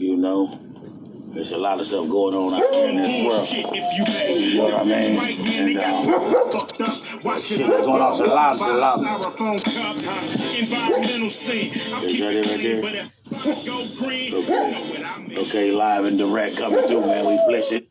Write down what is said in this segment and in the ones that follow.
you know. There's a lot of stuff going on out there in this world. You know what I mean? And shit that's going on. Salam. Is that it right there? Okay, live and direct coming through, man. We bless it.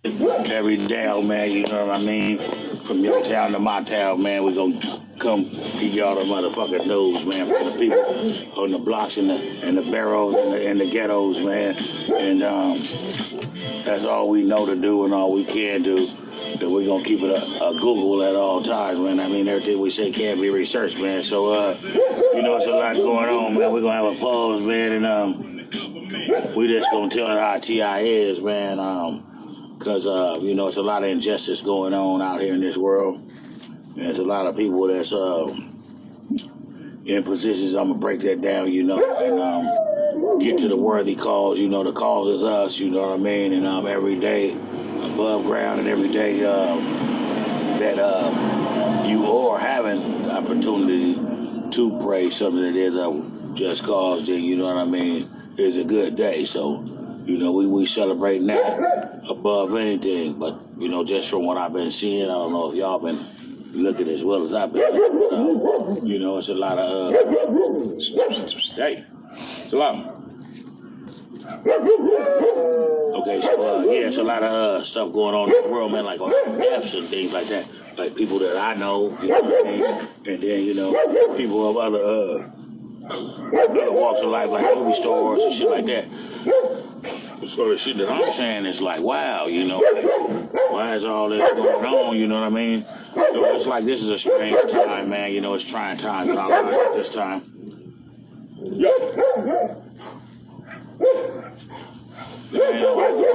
Every day, man, you know what I mean? From your town to my town, man, we gonna come give y'all the motherfucking news, man, from the people on the blocks and the barrows and the ghettos, man. And that's all we know to do and all we can do. And we're gonna keep it a Google at all times, man. I mean, everything we say can't be researched, man. So, you know, it's a lot going on, man. We're gonna have a pause, man, and we just gonna tell it how T.I. is, man. Because, you know, it's a lot of injustice going on out here in this world. And there's a lot of people that's in positions. I'm going to break that down, you know, and get to the worthy cause. You know, the cause is us, you know what I mean? And every day above ground and every day that you are having the opportunity to pray something that is a just cause, then, you know what I mean, is a good day. So, you know, we celebrating that above anything, but, you know, just from what I've been seeing, I don't know if y'all been looking as well as I've been looking, but, you know, it's a lot of, hey, salam. Okay, so, yeah, it's a lot of stuff going on in the world, man, like deaths and things like that, like people that I know, you know what I mean, and then, you know, people of other walks of life, like movie stores and shit like that. So the shit that I'm saying is like, wow, you know, why is all this going on, you know what I mean? So it's like this is a strange time, man, you know, it's trying times in our lives at this time. Yeah.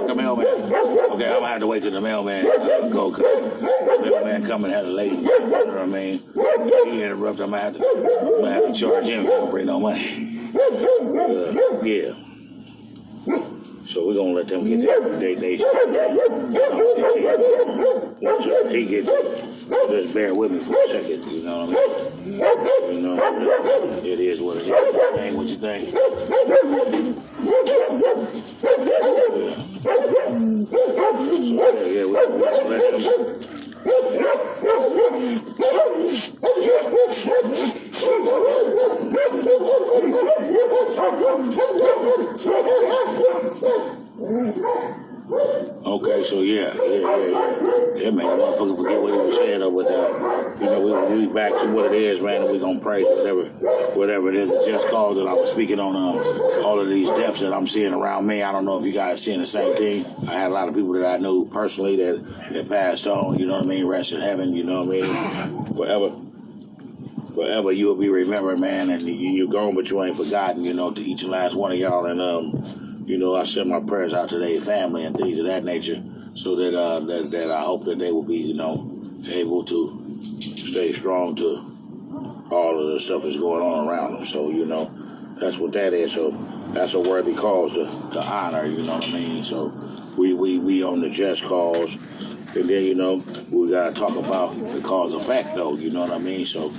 The mailman. Okay, I'm gonna have to wait till the mailman go, cause the mailman coming had a lady, you know what I mean? He interrupted, I'm gonna have to charge him if he don't bring no money. Yeah. So we're gonna let them get that. They once he gets, just bear with me for a second, you know what I mean? You know, it is what it is. Ain't what you think? Yeah, we're gonna let them. Okay, so yeah, man, that motherfucker forget what he was saying though, but you know, we back to what it is, man, and we gonna pray whatever it is, a just cause that I was speaking on all of these deaths that I'm seeing around me. I don't know if you guys seeing the same thing. I had a lot of people that I knew personally that passed on, you know what I mean, rest in heaven, you know what I mean, forever you will be remembered, man, and you're gone, but you ain't forgotten, you know, to each and last one of y'all, and you know, I send my prayers out to their family and things of that nature, so that that I hope that they will be, you know, able to stay strong to all of the stuff that's going on around them. So, you know, that's what that is. So that's a worthy cause to honor, you know what I mean? So we on the just cause, and then, you know, we gotta talk about the cause effect though, you know what I mean? So,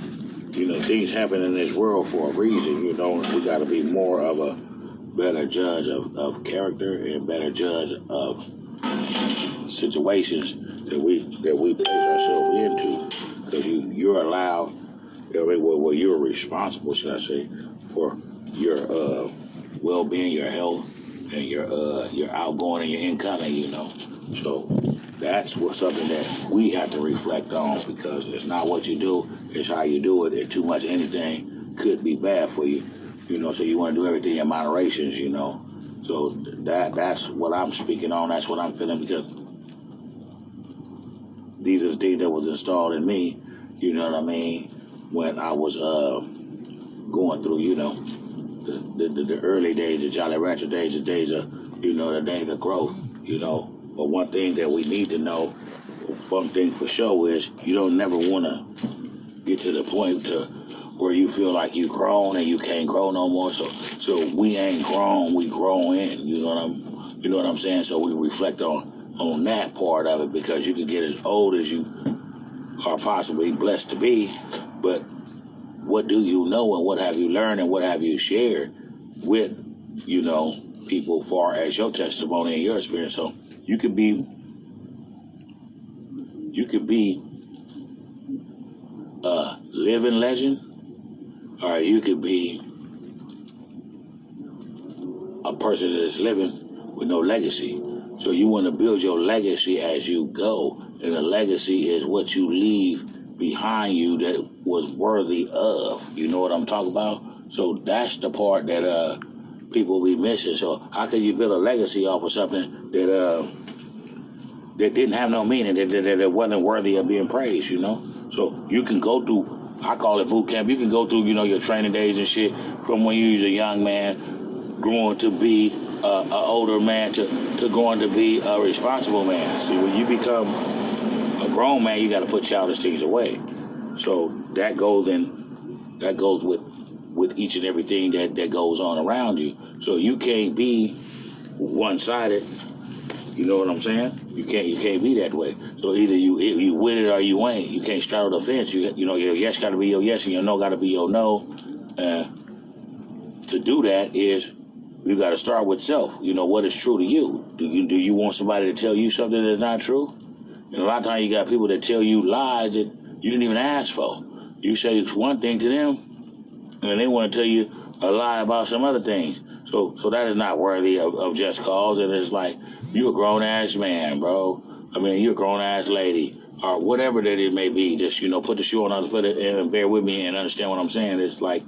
you know, things happen in this world for a reason, you know, we gotta be more of a better judge of character and better judge of situations that we place ourselves into, because you're allowed, I mean, well, you're responsible, should I say, for your well-being, your health, and your outgoing and your incoming, you know. So that's something that we have to reflect on, because it's not what you do, it's how you do it, and too much anything could be bad for you. You know, so you want to do everything in moderation, you know. So that's what I'm speaking on. That's what I'm feeling, because these are the things that was installed in me, you know what I mean, when I was going through, you know, the early days, the Jolly Rancher days, the days of, you know, the days of growth, you know. But one thing that we need to know, one thing for sure, is you don't never want to get to the point where you feel like you grown and you can't grow no more. So we ain't grown, we grow in. You know what I'm saying? So we reflect on that part of it, because you can get as old as you are possibly blessed to be, but what do you know and what have you learned and what have you shared with you know, people far as your testimony and your experience. So you could be a living legend, or you could be a person that is living with no legacy. So you want to build your legacy as you go, and a legacy is what you leave behind you that was worthy of. You know what I'm talking about? So that's the part that people be missing. So how could you build a legacy off of something that didn't have no meaning, that wasn't worthy of being praised? You know. So you can go through, I call it boot camp. You can go through, you know, your training days and shit from when you was a young man, growing to be an older man to going to be a responsible man. See, when you become a grown man, you got to put childish things away. So that goes with each and everything that goes on around you. So you can't be one-sided. You know what I'm saying? You can't be that way. So either you with it or you ain't. You can't straddle the fence. You know, your yes got to be your yes and your no got to be your no. To do that is you got to start with self. You know, what is true to you? Do you want somebody to tell you something that's not true? And a lot of times you got people that tell you lies that you didn't even ask for. You say one thing to them, and they want to tell you a lie about some other things. So that is not worthy of just cause. And it's like, you a grown-ass man, bro. I mean, you're a grown-ass lady, or whatever that it may be. Just, you know, put the shoe on the other foot and bear with me and understand what I'm saying. It's like,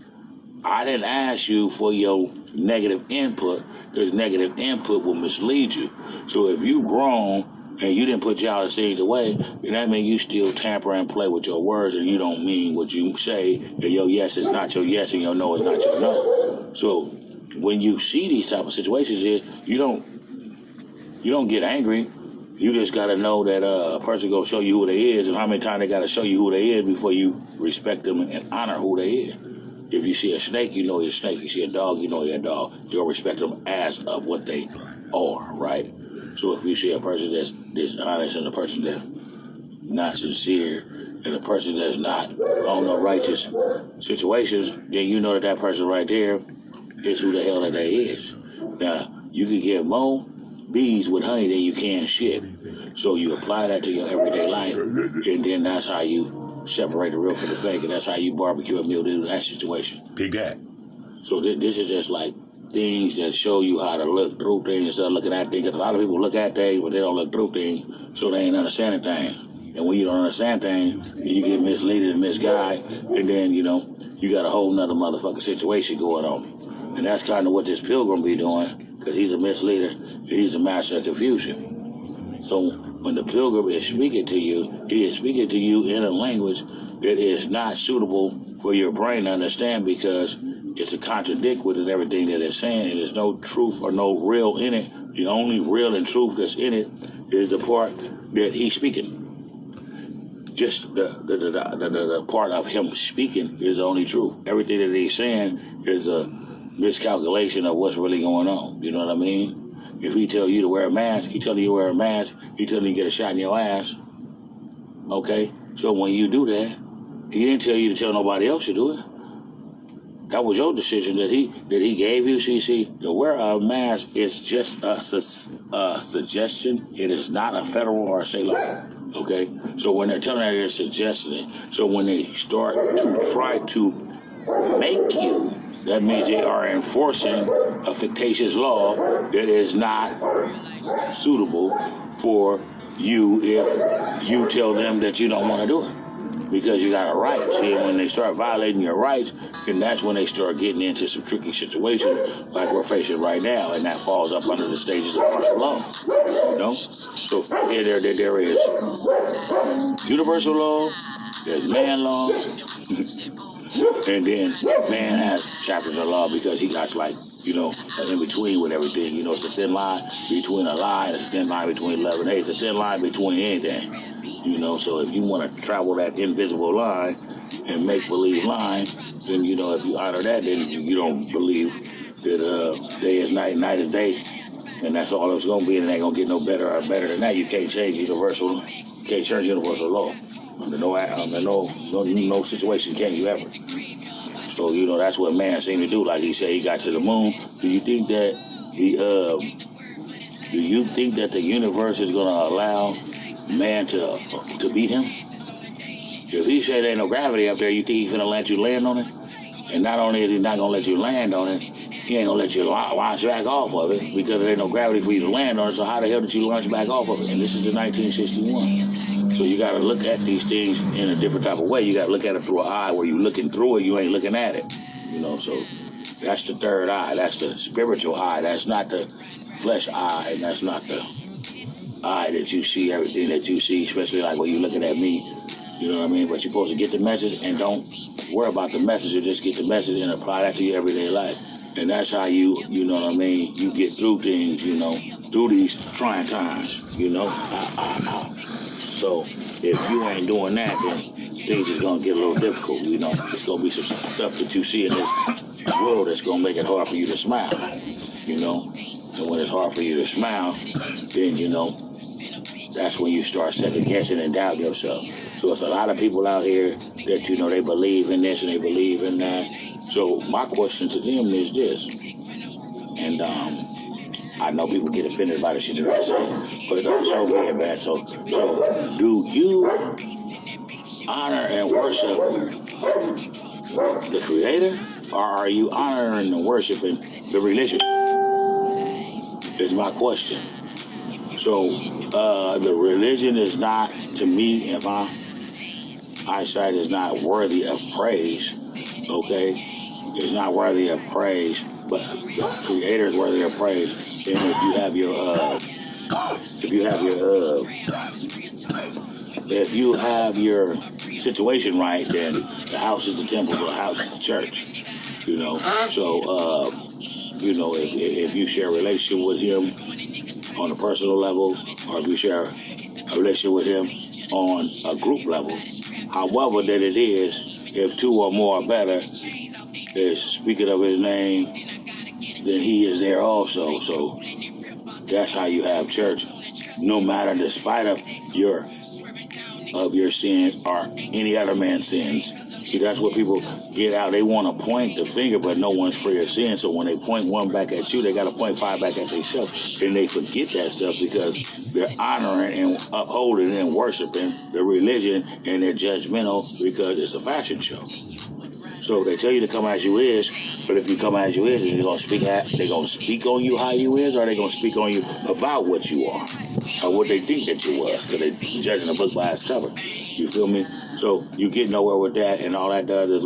I didn't ask you for your negative input, because negative input will mislead you. So if you grown and you didn't put y'all things away, then that means you still tamper and play with your words, and you don't mean what you say, and your yes is not your yes and your no is not your no. So when you see these type of situations, you don't get angry. You just got to know that a person going to show you who they is, and how many times they got to show you who they is before you respect them and honor who they is. If you see a snake, you know you're a snake. You see a dog, you know you're a dog. You'll respect them as of what they are, right? So if you see a person that's dishonest and a person that's not sincere and a person that's not on no righteous situations, then you know that person right there is who the hell that they is. Now, you can get more bees with honey than you can shit. So you apply that to your everyday life, and then that's how you separate the real from the fake, and that's how you barbecue a meal to that situation. Big that. So this is just like things that show you how to look through things instead of looking at things. Because a lot of people look at things, but they don't look through things, so they ain't understanding things. And when you don't understand things, you get misleaded and misguided, and then, you know, you got a whole nother motherfucking situation going on. And that's kind of what this pilgrim be doing, because he's a misleader, and he's a master of confusion. So when the pilgrim is speaking to you, he is speaking to you in a language that is not suitable for your brain to understand, because it's a contradict with everything that it's saying, and there's no truth or no real in it. The only real and truth that's in it is the part that he's speaking. Just the part of him speaking is the only truth. Everything that he's saying is a miscalculation of what's really going on. You know what I mean? If he tell you to wear a mask, he telling you to wear a mask. He telling you to get a shot in your ass. Okay? So when you do that, he didn't tell you to tell nobody else to do it. That was your decision that he gave you. See, to wear a mask is just a suggestion. It is not a federal or a state law. Okay? So when they're telling you, they're suggesting it. So when they start to try to make you, that means they are enforcing a fictitious law that is not suitable for you if you tell them that you don't want to do it. Because you got a right. See, when they start violating your rights, then that's when they start getting into some tricky situations like we're facing right now, and that falls up under the stages of martial law. You know? So there is universal law, there's man law, and then man has chapters of law because he got, like, you know, in between with everything. You know, it's a thin line between a lie, it's a thin line between love and hate, it's a thin line between anything. You know, so if you want to travel that invisible line and make-believe line, then, you know, if you honor that, then you don't believe that day is night, night is day, and that's all it's going to be, and it ain't going to get no better or better than that. You can't change universal law. Under no situation can you ever. So, that's what man seemed to do. Like he said, he got to the moon. Do you think that the universe is going to allow man to beat him? If he said there ain't no gravity up there, you think he's going to let you land on it? And not only is he not going to let you land on it, he ain't going to let you launch back off of it because there ain't no gravity for you to land on it. So how the hell did you launch back off of it? And this is in 1961. So you got to look at these things in a different type of way. You got to look at it through an eye where you looking through it, you ain't looking at it. So that's the third eye. That's the spiritual eye. That's not the flesh eye. And that's not the eye that you see everything that you see, especially like when you're looking at me. You know what I mean? But you're supposed to get the message and don't worry about the message. You just get the message and apply that to your everyday life. And that's how you know what I mean, you get through things, through these trying times, So if you ain't doing that, then things is going to get a little difficult, It's going to be some stuff that you see in this world that's going to make it hard for you to smile, And when it's hard for you to smile, then, that's when you start second guessing and doubting yourself. So it's a lot of people out here that, they believe in this and they believe in that. So my question to them is this, and I know people get offended by the shit that I say, but so be it, man. So do you honor and worship the Creator, or are you honoring and worshiping the religion? Is my question. So the religion is not, to me, if my eyesight is not worthy of praise, okay? It's not worthy of praise, but the Creator is worthy of praise. And if you have your situation right, then the house is the temple, the house is the church. So if you share a relationship with Him on a personal level, or if you share a relationship with Him on a group level, however that it is, if two or more are better, is speaking of His name, then He is there also. So that's how you have church, no matter despite of your sins or any other man's sins. See, that's what people get out. They want to point the finger, but no one's free of sin. So when they point one back at you, they got to point five back at themselves. And they forget that stuff because they're honoring and upholding and worshiping the religion, and they're judgmental because it's a fashion show. So they tell you to come as you is, but if you come as you is, they're gonna speak on you how you is, or they're gonna speak on you about what you are, or what they think that you was, because they're judging a book by its cover. You feel me? So you get nowhere with that, and all that does is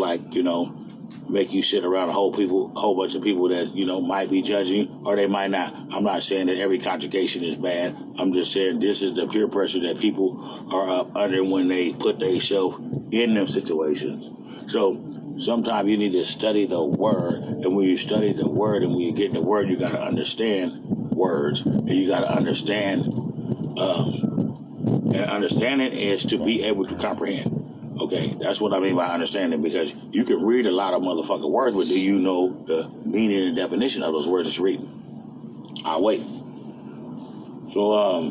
make you sit around a whole bunch of people that might be judging you, or they might not. I'm not saying that every conjugation is bad. I'm just saying this is the peer pressure that people are up under when they put themselves in them situations. So sometimes you need to study the word, and when you study the word and when you get in the word, you got to understand words, and you got to understand. And understanding is to be able to comprehend. Okay, that's what I mean by understanding, because you can read a lot of motherfucking words, but do you know the meaning and definition of those words that you're reading? I'll wait. So,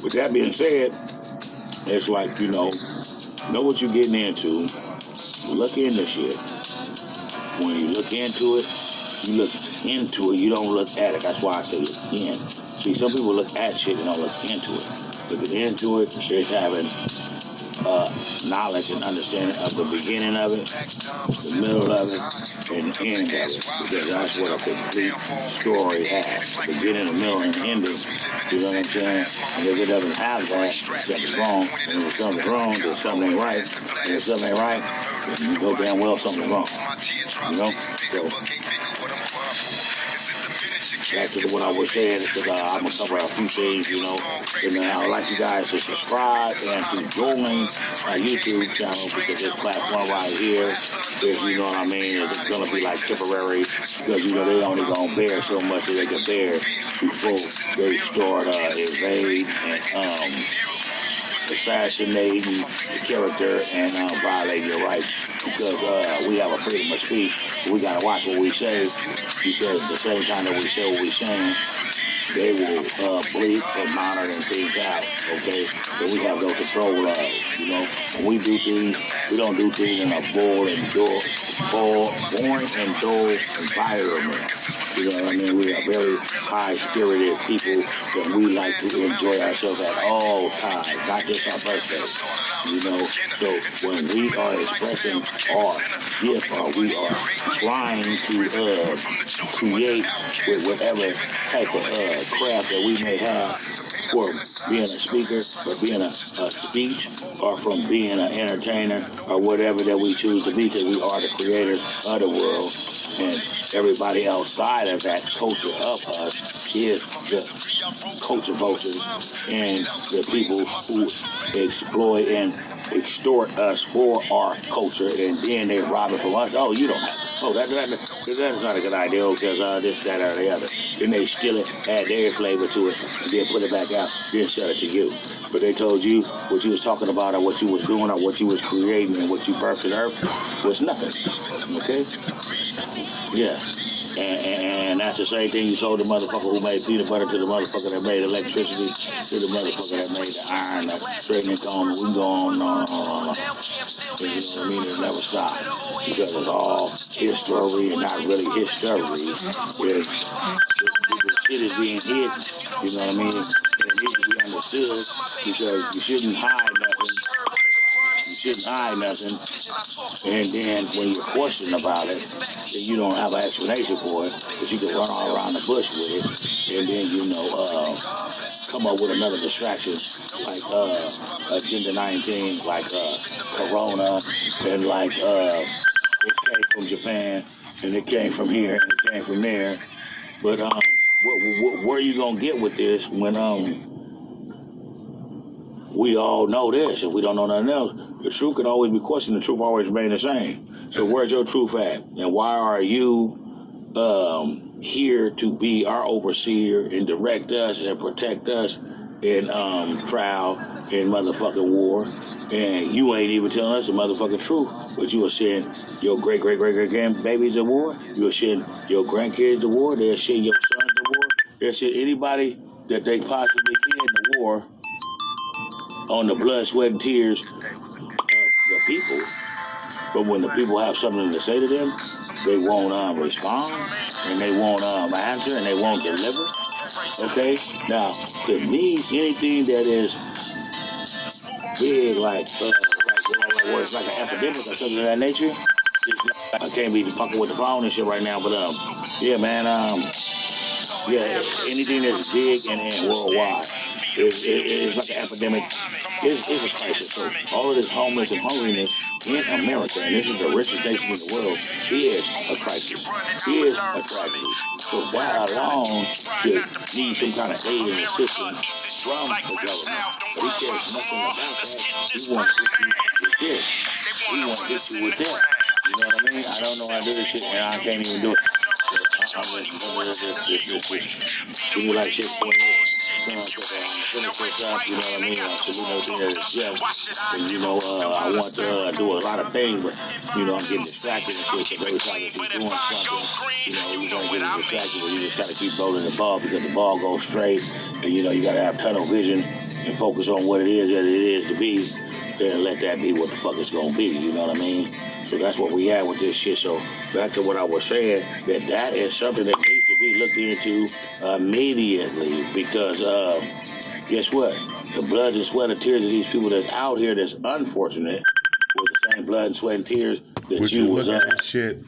with that being said, it's like, know what you're getting into. Look into shit. When you look into it, you look into it. You don't look at it. That's why I say look in. See, some people look at shit and don't look into it. Looking into it is having knowledge and understanding of the beginning of it, the middle of it, and the end of it. Because that's what a complete story has. The beginning, the middle, and the ending. You know what I'm saying? And if it doesn't have that, something's wrong. And if something's wrong, then something ain't right. And if something ain't right, then you know damn well something's wrong. So that's what I was saying, because I'm going to cover a few things, And I would like you guys to subscribe and to join my YouTube channel, because this platform right here is, is going to be like temporary, because, they only going to bear so much as they can bear before they start invading and assassinating the character and violating your rights, because we have a freedom of speech. We got to watch what we say, because at the same time that we say what we're saying, they will bleep and monitor things out, okay? That we have no control of, you know? When we do things, we don't do things in a boring and dull environment. You know what I mean? We are very high-spirited people that we like to enjoy ourselves at all times, not just our birthday. You know, so when we are expressing our gift or we are trying to create with whatever type of craft that we may have, for being a speaker or being a speech or from being an entertainer or whatever that we choose to be, because we are the creators of the world, and everybody outside of that culture of us is the culture vultures and the people who exploit and extort us for our culture, and then they rob it from us. Oh, you don't have to. Oh, that's not a good idea because this, that, or the other. Then they steal it, add their flavor to it, and then put it back out, then sell it to you. But they told you what you was talking about or what you was doing or what you was creating and what you birthed in earth was nothing. Okay? Yeah. And that's the same thing you told the motherfucker who made peanut butter to the motherfucker that made electricity to the motherfucker that made the iron, that straightening comb. We can go on. You know what I mean? It'll never stop because it's all history and not really history. The shit is being hidden. You know what I mean? And it needs to be understood because you shouldn't hide nothing. You shouldn't hide nothing. And then when you're questioning about it, then you don't have an explanation for it, but you can run all around the bush with it, and then, come up with another distraction, like Agenda 19, like Corona, and like it came from Japan, and it came from here, and it came from there. But where are you going to get with this when we all know this? If we don't know nothing else, the truth can always be questioned. The truth always remain the same. So where's your truth at? And why are you here to be our overseer and direct us and protect us in trial in motherfucking war? And you ain't even telling us the motherfucking truth. But you are saying your great-great-great-great-grandbabies to war. You are sending your grandkids to war. They'll send your sons to war. They'll send anybody that they possibly can to war on the blood, sweat, and tears of the people. But when the people have something to say to them, they won't respond, and they won't answer, and they won't deliver. Okay? Now, to me, anything that is big, like where it's like an epidemic or something of that nature, I can't be fucking with the phone and shit right now, but yeah, man, yeah, anything that's big and worldwide is like an epidemic. It's a crisis. So all of this homeless and hungriness in America, and this is the richest nation in the world, is a crisis, is a tragedy. So that alone should need some kind of aid and assistance from the government. But he cares nothing about that. He wants to get you with this. He wants to get you with that. You know what I mean? I don't know how to do this shit, and I can't even do it. Give me like shit for it. You know what I mean? And I want to do a lot of things, but I'm getting distracted and shit. Because every time you're doing something, you're gonna get distracted. But you just gotta keep rolling the ball because the ball goes straight, and you gotta have tunnel vision and focus on what it is that it is to be, and let that be what the fuck it's gonna be. You know what I mean? So that's what we have with this shit. So back to what I was saying, that is something that needs to be looked into immediately, because guess what? The blood and sweat and tears of these people that's out here that's unfortunate with the same blood and sweat and tears that you was shit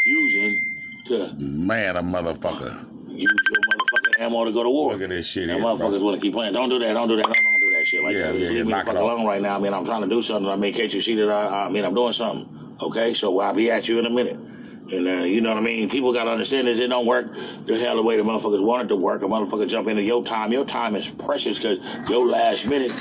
using to man a motherfucker. Use your motherfucking ammo to go to war. Look at this shit. And motherfuckers want to keep playing. Don't do that. Don't do that shit like that. Just leave me the fuck alone right now. I mean, I'm trying to do something. I mean, can't you see that I'm doing something? Okay, so I'll be at you in a minute. And you know what I mean? People got to understand this. It don't work the hell the way the motherfuckers want it to work. A motherfucker jump into your time. Your time is precious because your last minute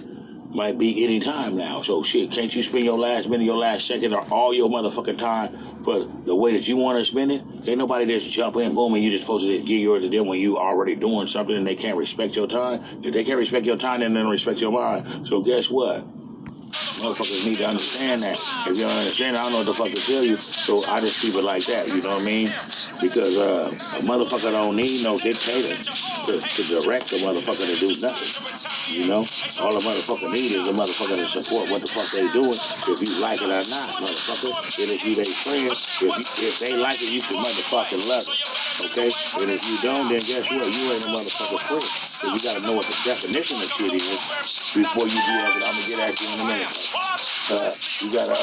might be any time now. So shit, can't you spend your last minute, your last second, or all your motherfucking time for the way that you want to spend it? Ain't nobody just jump in, boom, and you just supposed to give yours to them when you already doing something and they can't respect your time. If they can't respect your time, then they don't respect your mind. So guess what? Motherfuckers need to understand that. If you don't understand, I don't know what the fuck to tell you. So I just keep it like that, you know what I mean? Because a motherfucker don't need no dictator to direct a motherfucker to do nothing. You know? All a motherfucker need is a motherfucker to support what the fuck they doing, if you like it or not, motherfucker. And if you they friends, if they like it, you can motherfucking love it. Okay? And if you don't, then guess what? You ain't a motherfucker friend. So you gotta know what the definition of shit is before you do that, but I'm gonna get at you in a minute. You gotta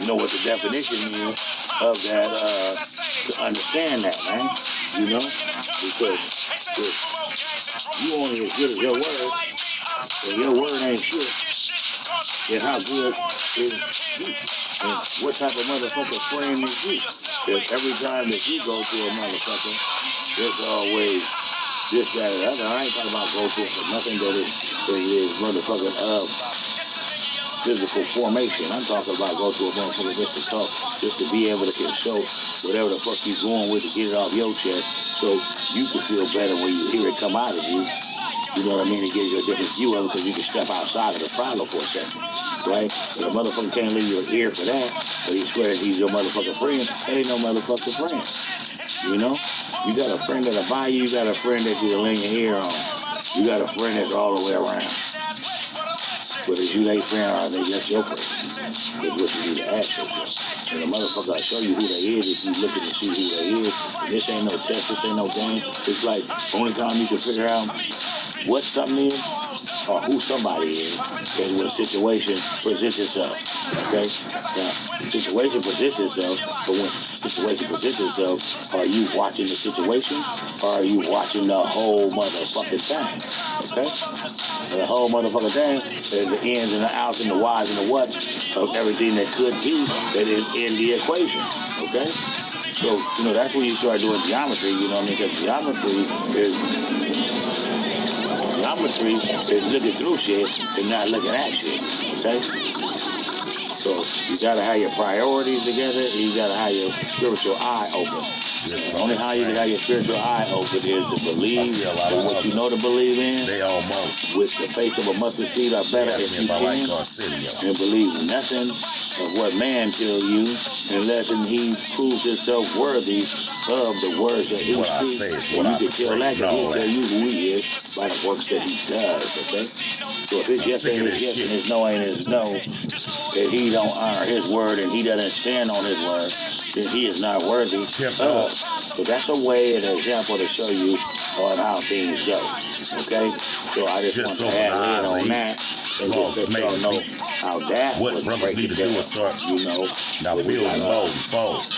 know what the definition is of that to understand that, man. You know? Because if you only as good as your word, and your word ain't shit, then how good is you? And what type of motherfucker friend is you? If every time that you go to a motherfucker, there's always this, that, and the other. I ain't talking about go to it for nothing that is motherfucking physical formation. I'm talking about go to a motherfucker just to talk, just to be able to show whatever the fuck you going with to get it off your chest, so you can feel better when you hear it come out of you. You know what I mean? It gives you a different view of it because you can step outside of the problem for a second, right? But a motherfucker can't leave your ear for that, but he swears he's your motherfucking friend. That ain't no motherfucking friend. You know? You got a friend that'll buy you. You got a friend that you'll lay your ear on. You got a friend that's all the way around. But is you their friend or are they just your friend? That's what you need to ask yourself. And the motherfucker will show you who they is if you looking to see who they is. And this ain't no test, this ain't no game. It's like the only time you can figure out what something is or who somebody is when a situation presents itself. Okay? Now, situation presents itself, but when situation presents itself, are you watching the situation or are you watching the whole motherfucking thing? Okay? And the whole motherfucking thing is the ins and the outs and the whys and the whats of everything that could be that is in the equation. Okay? So, you know, that's when you start doing geometry, you know what I mean? Because geometry is looking through shit and not looking at shit. Okay? So you gotta have your priorities together and you gotta have your spiritual eye open. The only how you can have your spiritual eye open is to believe in what you know to believe in. They almost with the faith of a mustard seed are better if you can, and believe nothing of what man tell you unless he proves himself worthy of the words that he speaks. And you can tell that because he'll tell you who he is by the works that he does, okay? So if his yes ain't his yes and his no ain't his no, if he don't honor his word and he doesn't stand on his word, then he is not worthy of. But that's a way, an example to show you on how things go, okay? So I just want to add in on that and just let y'all know how that what was brothers need to do is start, you know. Now building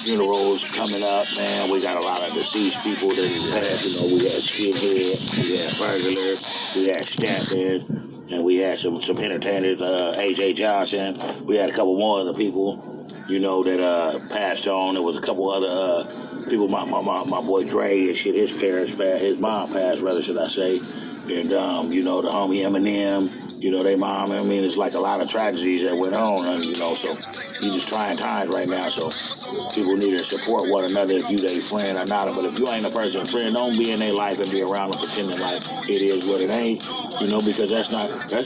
funerals coming up, man. We got a lot of deceased people that passed. You know, we had Skinhead, we had Burglar, we had Stampin', and we had some entertainers, A.J. Johnson. We had a couple more other people, you know, that passed on. There was a couple other people, my boy Dre and shit, his parents passed, his mom passed, rather, should I say. And, you know, the homie Eminem, you know, they mom, I mean, it's like a lot of tragedies that went on, and, you know, so you just trying times right now, so people need to support one another if you their friend or not. But if you ain't a person's friend, don't be in their life and be around them pretending like it is what it ain't, you know, because that's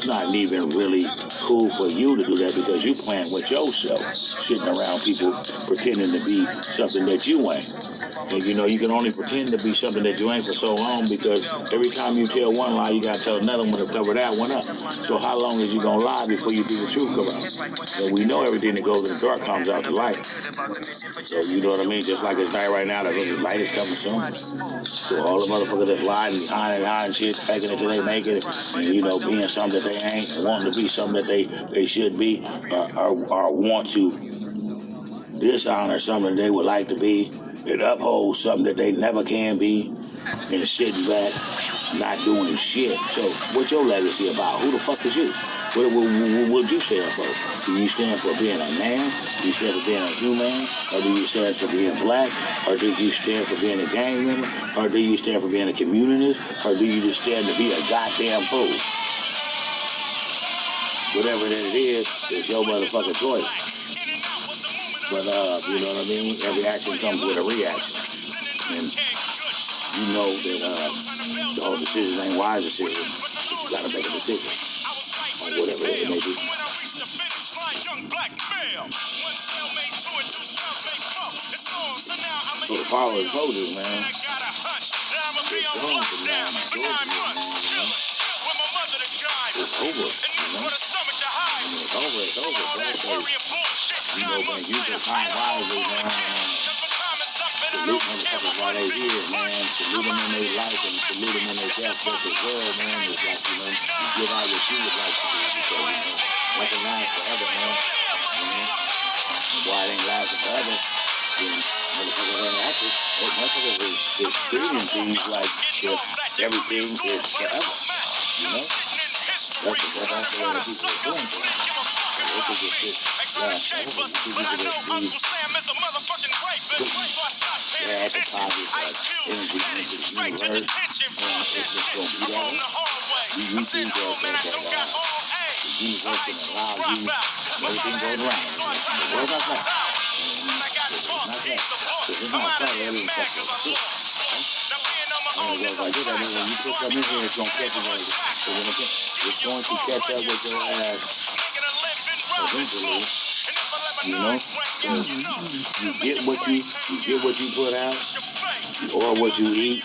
not even really cool for you to do that, because you playing with yourself, sitting around people pretending to be something that you ain't. And, you know, you can only pretend to be something that you ain't for so long, because every time you tell one lie, you got to tell another one to cover that one up. So how long is you going to lie before you do the truth come out? And we know everything that goes in the dark comes out to light. So, you know what I mean? Just like it's night right now, the light is coming soon. So all the motherfuckers that's lying and hiding shit, faking it till they make it, and, you know, being something that they ain't, and wanting to be something that they should be, or want to dishonor something that they would like to be, and uphold something that they never can be, and sitting back, not doing shit. So what's your legacy about? Who the fuck is you? What do you stand for? Do you stand for being a man? Do you stand for being a human? Or do you stand for being black? Or do you stand for being a gang member? Or do you stand for being a communist? Or do you just stand to be a goddamn fool? Whatever that it is, it's your motherfucking choice. But, you know what I mean? Every action comes with a reaction. And you know that all decisions ain't wise decisions. But you gotta make a decision on whatever it may be. So the father told us, man. It's over. It's over. You know, man, use your time wisely, man. Salute motherfuckers while they here, man. Salute them in their life and salute them in their death as well, man. It's like, you know, you give out what you would like to do. So, you know, nothing lasts forever, man. Why it ain't lasting forever? Then motherfuckers ain't active. Motherfuckers is treating things like if everything is forever. You know? That's the way the people are doing things. They think it's just, people that advertisers like energy into the universe, it's just going to be that way. You think that the universe can allow you, everything goes around. The world not that. It's not that. Everything fucks up. And it goes like this. I mean, when you put something in here, it's going to catch you like this. So when it's going to catch up with your ass eventually, you know? You get what you put out, or what you eat.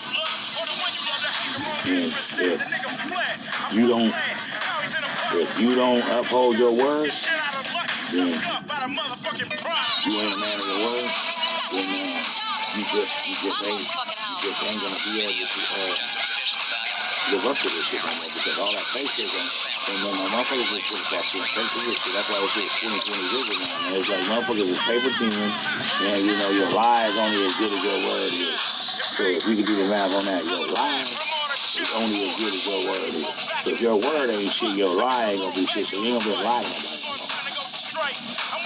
And if you don't uphold your words, then you ain't a man of your word. Then you just ain't gonna be able to live up to this shit no more, because all that fake shit and then my motherfuckers just put that shit fake to this shit. That's why it's 2020 vision now, man. It's like motherfuckers is paper thin, and you know your lie is only as good as your word is. So if you can do the math on that, your lie is only as good as your word is. So if your word ain't shit, your lie ain't gonna be shit. So you ain't gonna be able to lie to nobody.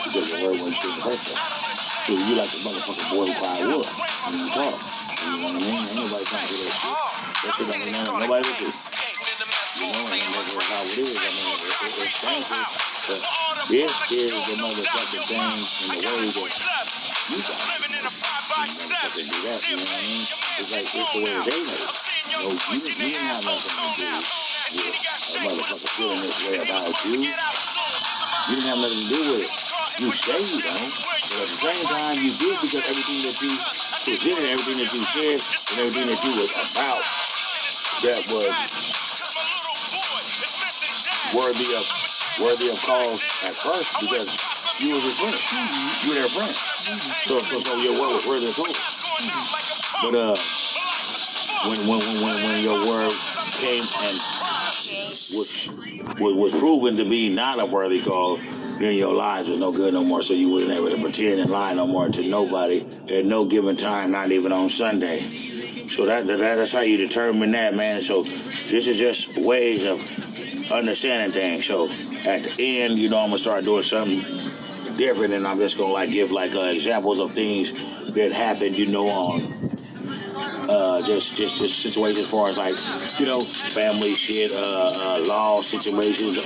Because your word wasn't shit in the first place. So you like the motherfucking boy who cried wolf when you talk. You know what I mean? Ain't nobody trying to do that shit. That shit don't mean nothing. Nobody with this. You know, and that's how it is. I mean, it's thankful. But this is the motherfucking thing in the way that you got to motherfucking do that. You know what I mean? It's like, it's the way they made it. So you didn't have nothing to do with a motherfucker feeling this way about you. You didn't have nothing to do with it. You say you don't, but at the same time you did, because everything that you presented, everything that you said, and everything that you was about, that was worthy of cause at first, because you was his friend. You were their friend. So your word was worthy of cause. But when your word came and was proven to be not a worthy cause, then your lies was no good no more. So you wasn't able to pretend and lie no more to nobody at no given time, not even on Sunday. So that's how you determine that, man. So this is just ways of understanding things. So at the end, you know, I'm gonna start doing something different, and I'm just gonna like give like examples of things that happened, you know, on just situations as far as like, you know, family shit, law situations,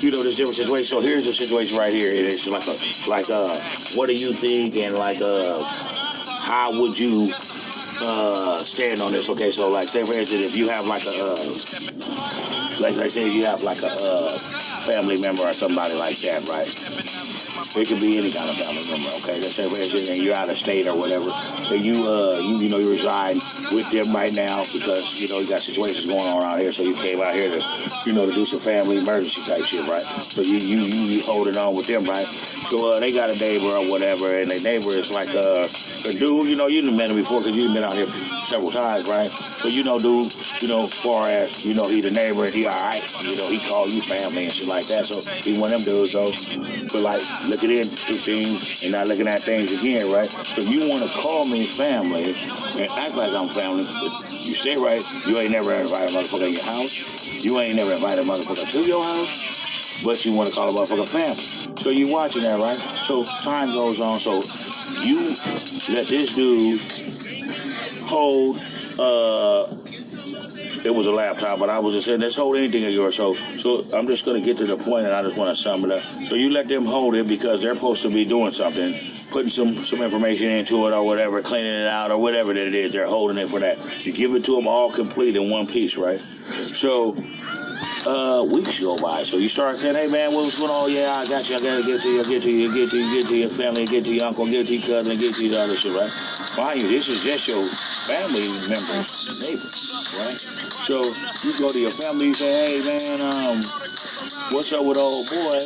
you know, there's different situations. So here's a situation right here. It's like what do you think, and like how would you stand on this? Okay, so like say for instance, if you have like say if you have like a family member or somebody like that, right? It could be any kind of family member, okay? Let's say for instance, and you're out of state or whatever, and you reside with them right now because, you know, you got situations going on around here, so you came out here to, you know, to do some family emergency type shit, right? So you holding on with them, right? So they got a neighbor or whatever, and the neighbor is like a dude, you know, you've met him before because you've been out here several times, right? So you know, dude, you know, far as, you know, he the neighbor and he all right, you know, he call you family and shit like that. So he one of them dudes, so but like looking into things and not looking at things again, right? So you want to call me family and act like I'm family, but you say right, you ain't never invited a motherfucker in your house. You ain't never invited a motherfucker to your house, but you want to call a motherfucker family. So you watching that, right? So time goes on, so you let this dude hold, it was a laptop, but I was just saying, let's hold anything of yours. So I'm just going to get to the point, and I just want to sum it up. So you let them hold it because they're supposed to be doing something, putting some information into it or whatever, cleaning it out or whatever that it is. They're holding it for that. You give it to them all complete in one piece, right? So weeks go by. So you start saying, hey man, what's going on? Yeah, I got you. I gotta get to you, get to your family, get to your uncle, get to your cousin, get to your other shit, right? Mind you, this is just your family members, neighbor, right? So you go to your family, you say, hey man, what's up with old boy?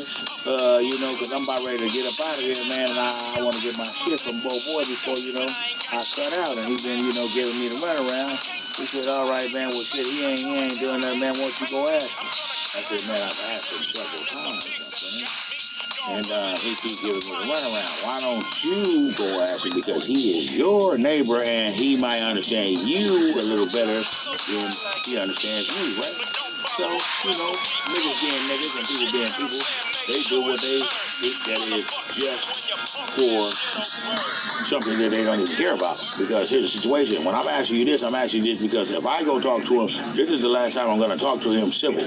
Cause I'm about ready to get up out of here, man, and I want to get my shit from both boys before, I cut out. And he been, giving me the runaround. He said, all right, man, well, shit, he ain't doing nothing, man. Why don't you go ask him? I said, man, I've asked him several times. And he keeps giving me the runaround. Why don't you go ask him? Because he is your neighbor, and he might understand you a little better than he understands me, right? So, niggas being niggas and people being people, they do what they think that is just for something that they don't even care about. Because here's the situation. When I'm asking you this, I'm asking you this because if I go talk to him, this is the last time I'm going to talk to him civil.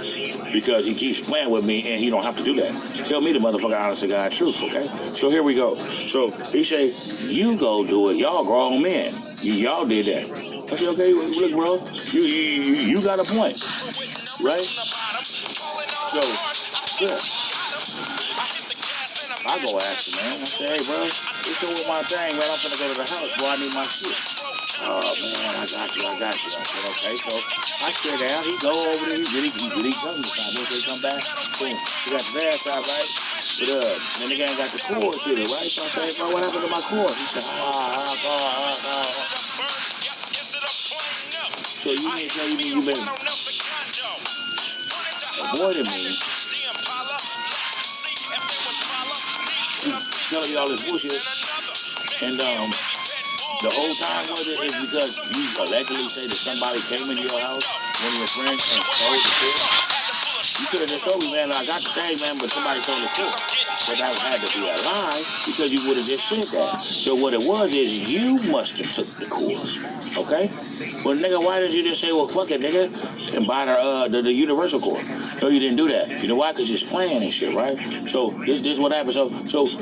Because he keeps playing with me and he don't have to do that. Tell me the motherfucker honest to God truth, okay? So here we go. So he say, you go do it. Y'all grown men. Y'all did that. I said, okay, look, bro, you got a point. Right? So, yeah. I go ask him, man. I say, hey, bro, what's up with my thing, man? I'm finna go to the house, bro. I need my shit. Oh, man, I got you. I said, okay. So I sit down. He go over there. He really come this time. Once they come back, boom. He got the bad side, right? But, then the gang got the cord to it, right? So I say, bro, what happened to my cord? He said, So you mean tell me you been avoiding me? Telling me all this bullshit, and the whole time was it is because you allegedly say that somebody came into your house, one of your friends, and stole the shit. You could have just told me, man, I got the thing, man, but somebody stole the shit. But that had to be a lie because you would have just said that. So what it was is you must have took the cord, okay? Well, nigga, why did you just say, well, fuck it, nigga, and buy the universal cord? No, you didn't do that. You know why? Because you're playing and shit, right? So this what happened. So